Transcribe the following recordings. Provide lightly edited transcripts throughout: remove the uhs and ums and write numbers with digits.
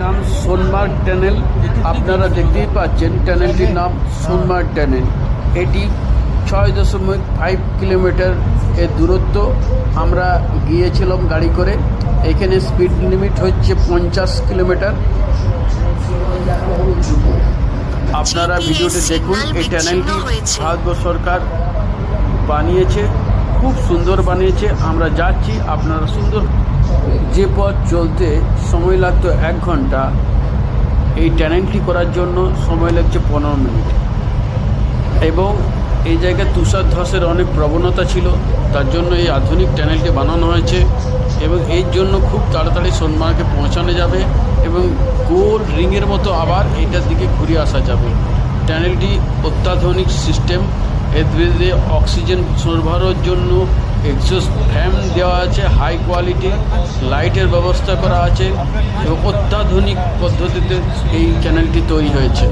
নাম সোনমার্গ টানেল। আপনারা দেখতেই পাচ্ছেন টানেলটির নাম সোনমার্গ টানেল। এটি 6.5 কিলোমিটার এর দূরত্ব। আমরা গিয়েছিলাম গাড়ি করে। এখানে স্পিড লিমিট হচ্ছে 50 কিলোমিটার। আপনারা ভিডিওটি দেখুন। এই টানেলটি ভারত সরকার বানিয়েছে, খুব সুন্দর বানিয়েছে। আমরা যাচ্ছি, আপনারা সুন্দর। যে পথ চলতে সময় লাগতো 1 ঘন্টা, এই টানেলটি করার জন্য সময় লাগছে 15 মিনিট। এবং এই জায়গায় তুষার ধসের অনেক প্রবণতা ছিল, তার জন্য এই আধুনিক টানেলটি বানানো হয়েছে। এবং এই জন্য খুব তাড়াতাড়ি সোনমার্গে পৌঁছানো যাবে এবং গোল রিংয়ের মতো আবার এইটার দিকে ঘুরে আসা যাবে। টানেলটি অত্যাধুনিক সিস্টেম। এর ভিতরে অক্সিজেন সরবরাহের জন্য এক্সস্ট ফ্যান দেওয়া আছে, হাই কোয়ালিটি লাইটের ব্যবস্থা করা আছে এবং অত্যাধুনিক পদ্ধতিতে এই চ্যানেলটি তৈরি হয়েছে।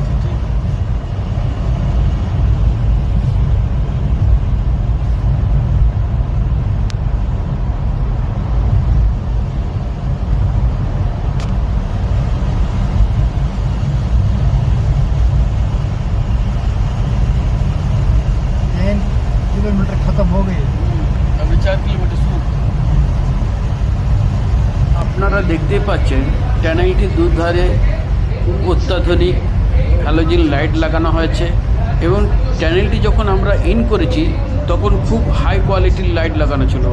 किलोमीटर खत्म हो गई। अभी 4 किलोमीटर शुरू। আপনারা দেখতে পাচ্ছেন টানেলটির দুধারে অত্যাধুনিক হ্যালোজেন লাইট লাগানো হয়েছে এবং টানেলটি যখন আমরা ইন করেছি তখন খুব হাই কোয়ালিটির লাইট লাগানো ছিল,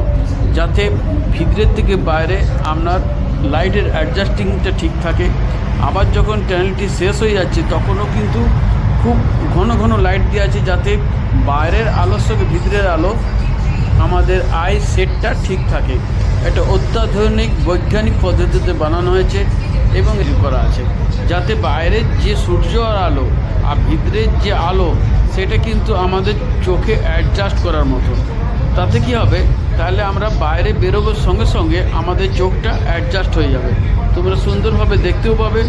যাতে ভিতরের থেকে বাইরে আপনার লাইটের অ্যাডজাস্টিংটা ঠিক থাকে। আবার যখন টানেলটি শেষ হয়ে যাচ্ছে তখনও কিন্তু খুব ঘন ঘন লাইট দেওয়া আছে, যাতে বাইরের আলোর সঙ্গে ভিতরের আলো আমাদের আই সেটটা ঠিক থাকে। এটা অত্যাধুনিক বৈজ্ঞানিক পদ্ধতিতে বানানো হয়েছে এবং করা আছে, যাতে বাইরের যে সূর্যের আলো আর ভিতরের যে আলো সেটা কিন্তু আমাদের চোখে অ্যাডজাস্ট করার মতো। তাতে কি হবে, তাহলে আমরা বাইরে বেরোবার সঙ্গে সঙ্গে আমাদের চোখটা অ্যাডজাস্ট হয়ে যাবে। তোমরা সুন্দরভাবে দেখতেও পাবে,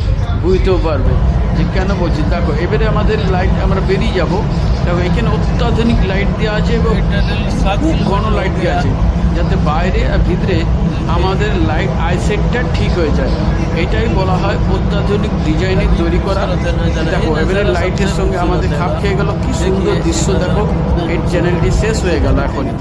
বুঝতেও পারবে যে কেন বলছি। দেখো এবারে আমাদের লাইট, আমরা বেরিয়ে যাব। দেখো এখানে অত্যাধুনিক লাইট দেওয়া আছে এবং খুব ঘন লাইট দেওয়া আছে, যাতে বাইরে আর ভিতরে আমাদের লাইট আইসেটটা ঠিক হয়ে যায়। এটাই বলা হয় অত্যাধুনিক ডিজাইনে তৈরি করা। দেখো এবারে লাইটের সঙ্গে আমাদের খাপ খেয়ে গেল, কি সুন্দর দৃশ্য। দেখো এই চ্যানেলটি শেষ হয়ে গেল এখনই।